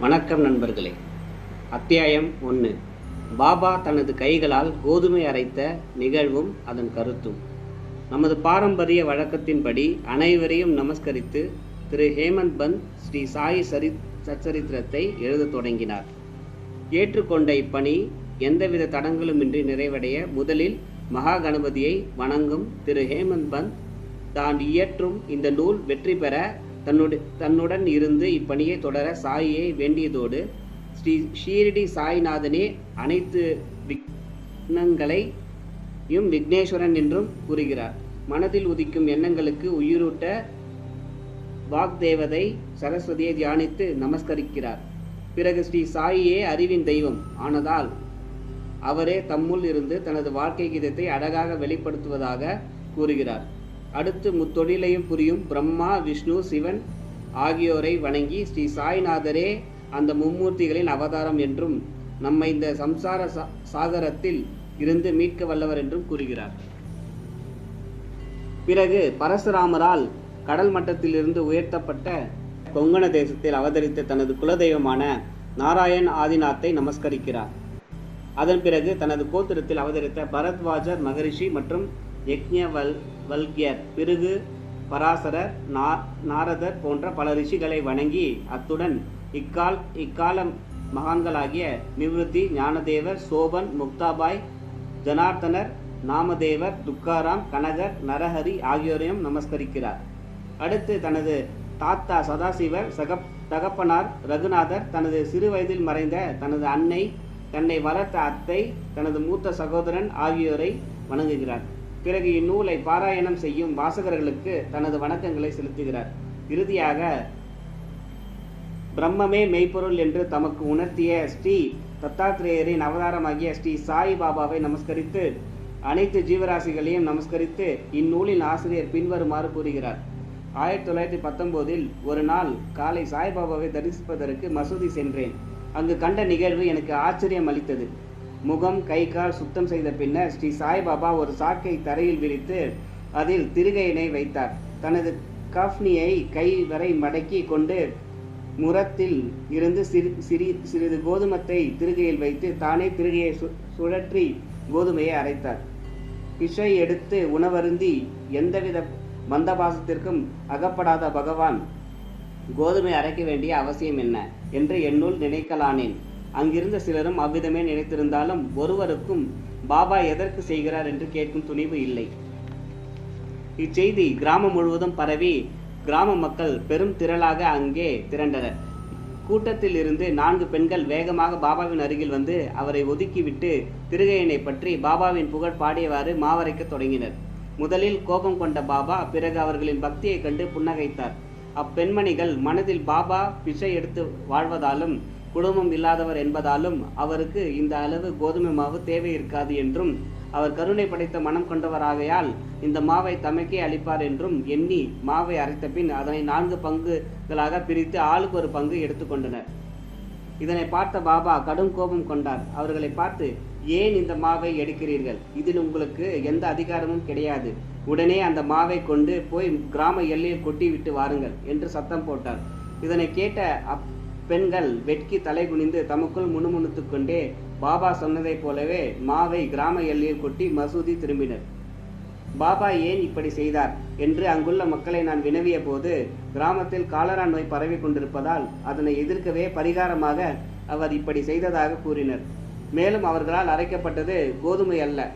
வணக்கம் நண்பர்களே. அத்தியாயம் 1. பாபா தனது கைகளால் கோதுமை அரைத்த நிகழ்வும் அதன் கருத்தும். நமது பாரம்பரிய வழக்கத்தின்படி அனைவரையும் நமஸ்கரித்து திரு ஹேமந்த் பந்த் ஸ்ரீ சாயி சச்சரித்திரத்தை எழுதத் தொடங்கினார். ஏற்றுக்கொண்ட இப்பணி எந்தவித தடங்களுமின்றி நிறைவடைய முதலில் மகா கணபதியை வணங்கும் திரு ஹேமந்த் பந்த் தான் இயற்றும் இந்த நூல் வெற்றி பெற தன்னுடன் இருந்து இப்பணியை தொடர சாயியை வேண்டியதோடு ஸ்ரீ ஷீரடி சாய்நாதனே அனைத்து விக்னங்களையும் விக்னேஸ்வரன் என்றும் கூறுகிறார். மனதில் உதிக்கும் எண்ணங்களுக்கு உயிரூட்ட வாக்தேவதை சரஸ்வதியை தியானித்து நமஸ்கரிக்கிறார். பிறகு ஸ்ரீ சாயியே அறிவின் தெய்வம் ஆனதால் அவரே தம்முள் இருந்து தனது வாழ்க்கை கீதத்தை அழகாக வெளிப்படுத்துவதாக கூறுகிறார். அடுத்து முத்தொழிலையும் புரியும் பிரம்மா, விஷ்ணு, சிவன் ஆகியோரை வணங்கி ஸ்ரீ சாய்நாதரே அந்த மும்மூர்த்திகளின் அவதாரம் என்றும் நம்மை இந்த சம்சார சாகரத்தில் இருந்து மீட்க வல்லவர் என்றும் கூறுகிறார். பிறகு பரசுராமரால் கடல் மட்டத்திலிருந்து உயர்த்தப்பட்ட கொங்கண தேசத்தில் அவதரித்த தனது குலதெய்வமான நாராயண் ஆதிநாத்தை நமஸ்கரிக்கிறார். அதன் பிறகு தனது கோத்திரத்தில் அவதரித்த பரத்வாஜர் மகரிஷி மற்றும் யக்ஞவல்க்யர், பிறகு பராசரர், நாரதர் போன்ற பல ரிஷிகளை வணங்கி அத்துடன் இக்கால மகான்களாகிய நிவிருத்தி, ஞானதேவர், சோபன், முக்தாபாய், ஜனார்த்தனர், நாமதேவர், துக்காராம், கனகர், நரஹரி ஆகியோரையும் நமஸ்கரிக்கிறார். அடுத்து தனது தாத்தா சதாசிவர், தகப்பனார் ரகுநாதர், தனது சிறு வயதில் மறைந்த தனது அன்னை, தன்னை வளர்த்த அத்தை, தனது மூத்த சகோதரன் ஆகியோரை வணங்குகிறார். பிறகு இந்நூலை பாராயணம் செய்யும் வாசகர்களுக்கு தனது வணக்கங்களை செலுத்துகிறார். இறுதியாக பிரம்மமே மெய்ப்பொருள் என்று தமக்கு உணர்த்திய ஸ்ரீ தத்தாத்ரேயரின் அவதாரமாகிய ஸ்ரீ சாய் பாபாவை நமஸ்கரித்து அனைத்து ஜீவராசிகளையும் நமஸ்கரித்து இந்நூலின் ஆசிரியர் பின்வருமாறு கூறுகிறார். 1919 ஒரு நாள் காலை சாய்பாபாவை தரிசிப்பதற்கு மசூதி சென்றேன். அங்கு கண்ட நிகழ்வு எனக்கு ஆச்சரியம் அளித்தது. முகம், கை, கால் சுத்தம் செய்த பின்னர் ஸ்ரீ சாய்பாபா ஒரு சாக்கை தரையில் விரித்து அதில் திருகையினை வைத்தார். தனது கஃப்னியை கை வரை மடக்கி கொண்டு முரத்தில் இருந்து சிறிது கோதுமத்தை திருகையில் வைத்து தானே திருகையை சுழற்றி கோதுமையை அரைத்தார். பிஷை எடுத்து உணவருந்தி எந்தவித மந்தபாசத்திற்கும் அகப்படாத பகவான் கோதுமை அரைக்க வேண்டிய அவசியம் என்ன என்று என்னுள் நினைக்கலானேன். அங்கிருந்த சிலரும் அவ்விதமே நினைத்திருந்தாலும் ஒருவருக்கும் பாபா எதற்கு செய்கிறார் என்று கேட்கும் துணிவு இல்லை. இச்செய்தி கிராமம் முழுவதும் பரவி கிராம மக்கள் பெரும் திரளாக அங்கே திரண்டனர். கூட்டத்தில் இருந்து 4 பெண்கள் வேகமாக பாபாவின் அருகில் வந்து அவரை ஒதுக்கிவிட்டு திருகையினை பற்றி பாபாவின் புகழ் பாடியவாறு மாவரைக்க தொடங்கினர். முதலில் கோபம் கொண்ட பாபா பிறகு அவர்களின் பக்தியை கண்டு புன்னகைத்தார். அப்பெண்மணிகள் மனதில் பாபா பிச்சை எடுத்து வாழ்வதாலும் குடும்பம் இல்லாதவர் என்பதாலும் அவருக்கு இந்த அளவு கோதுமை மாவு தேவை இருக்காது என்றும் அவர் கருணை படைத்த மனம் கொண்டவராகையால் இந்த மாவை தமக்கே அளிப்பார் என்றும் எண்ணி மாவை அரைத்த பின் அதனை 4 பங்குகளாக பிரித்து ஆளுக்கு ஒரு பங்கு எடுத்துக்கொண்டனர். இதனை பார்த்த பாபா கடும் கோபம் கொண்டார். அவர்களை பார்த்து, ஏன் இந்த மாவை எடுக்கிறீர்கள்? இதில் உங்களுக்கு எந்த அதிகாரமும் கிடையாது. உடனே அந்த மாவை கொண்டு போய் கிராம எல்லையில் கொட்டி விட்டு வாருங்கள் என்று சத்தம் போட்டார். இதனை கேட்ட பெண்கள் வெட்கி தலை குனிந்து தமக்குள் முணுமுணுத்து கொண்டே பாபா சொன்னதைப் போலவே மாவை கிராம எல்லையில் கொட்டி மசூதி திரும்பினர். பாபா ஏன் இப்படி செய்தார் என்று அங்குள்ள மக்களை நான் வினவிய போது கிராமத்தில் காலரா நோய் பரவி கொண்டிருப்பதால் அதனை எதிர்க்கவே பரிகாரமாக அவர் இப்படி செய்ததாக கூறினர். மேலும் அவர்களால் அரைக்கப்பட்டது கோதுமை அல்ல,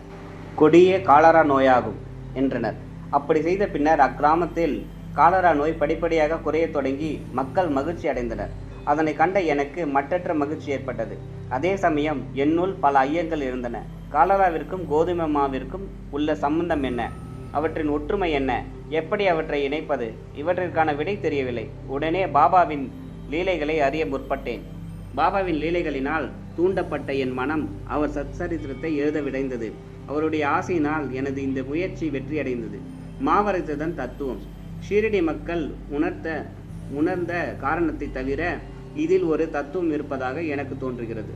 கொடிய காலரா நோயாகும் என்றனர். அப்படி செய்த பின்னர் அக்கிராமத்தில் காலரா நோய் படிப்படியாக குறைய தொடங்கி மக்கள் மகிழ்ச்சி அடைந்தனர். அதனை கண்ட எனக்கு மட்டற்ற மகிழ்ச்சி ஏற்பட்டது. அதே சமயம் என்னுள் பல ஐயங்கள் இருந்தன. காலராவிற்கும் கோதுமை மாவிற்கும் உள்ள சம்பந்தம் என்ன? அவற்றின் ஒற்றுமை என்ன? எப்படி அவற்றை இணைப்பது? இவற்றிற்கான விடை தெரியவில்லை. உடனே பாபாவின் லீலைகளை அறிய முற்பட்டேன். பாபாவின் லீலைகளினால் தூண்டப்பட்ட என் மனம் அவர் சச்சரித்திரத்தை எழுத விடைந்தது. அவருடைய ஆசையினால் எனது இந்த முயற்சி வெற்றியடைந்தது. மாவரைத்ததன் தத்துவம் ஷீரடி மக்கள் உணர்ந்த காரணத்தை தவிர இதில் ஒரு தத்துவம் இருப்பதாக எனக்கு தோன்றுகிறது.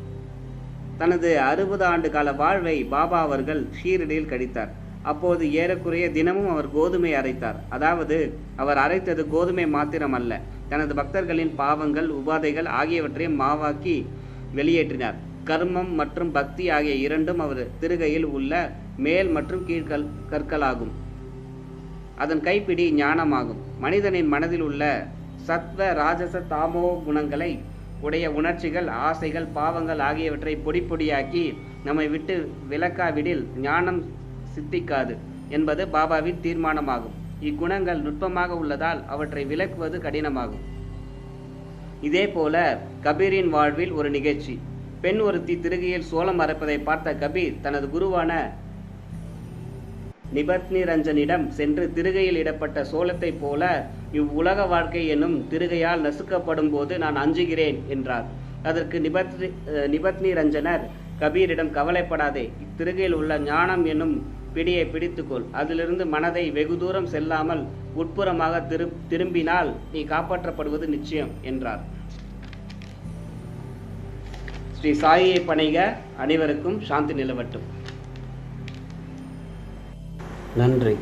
தனது 60 ஆண்டு கால வாழ்வை பாபா அவர்கள் ஷீரடியில் கழித்தார். அப்போது ஏறக்குறைய தினமும் அவர் கோதுமை அரைத்தார். அதாவது அவர் அரைத்தது கோதுமை மாத்திரம் அல்ல, தனது பக்தர்களின் பாவங்கள், உபாதைகள் ஆகியவற்றை மாவாக்கி வெளியேற்றினார். கர்மம் மற்றும் பக்தி ஆகிய இரண்டும் அவர் திருகையில் உள்ள மேல் மற்றும் கற்களாகும். அதன் கைப்பிடி ஞானமாகும். மனிதனின் மனதில் உள்ள சத்வ, ராஜச, தாமோ குணங்களை உடைய உணர்ச்சிகள், ஆசைகள், பாவங்கள் ஆகியவற்றை பொடி பொடியாக்கி நம்மை விட்டு விலக்காவிடில் ஞானம் சித்திக்காது என்பது பாபாவின் தீர்மானமாகும். இக்குணங்கள் நுட்பமாக உள்ளதால் அவற்றை விலக்குவது கடினமாகும். இதே போல கபீரின் வாழ்வில் ஒரு நிகழ்ச்சி. பெண் ஒருத்தி திருகையில் சோளம் அரைப்பதை பார்த்த கபீர் தனது குருவான நிபத்னி ரஞ்சனிடம் சென்று, திருகையில் இடப்பட்ட சோளத்தைப் போல இவ்வுலக வாழ்க்கை என்னும் திருகையால் நசுக்கப்படும் போது நான் அஞ்சுகிறேன் என்றார். அதற்கு நிபத்னி ரஞ்சனர் கபீரிடம், கவலைப்படாதே, இத்திருகையில் உள்ள ஞானம் என்னும் பிடியை பிடித்துக்கொள். அதிலிருந்து மனதை வெகு தூரம் செல்லாமல் உட்புறமாக திரும்பினால் நீ காப்பாற்றப்படுவது நிச்சயம் என்றார். ஸ்ரீ சாயியை பணிக. அனைவருக்கும் சாந்தி நிலவட்டும். நன்றி.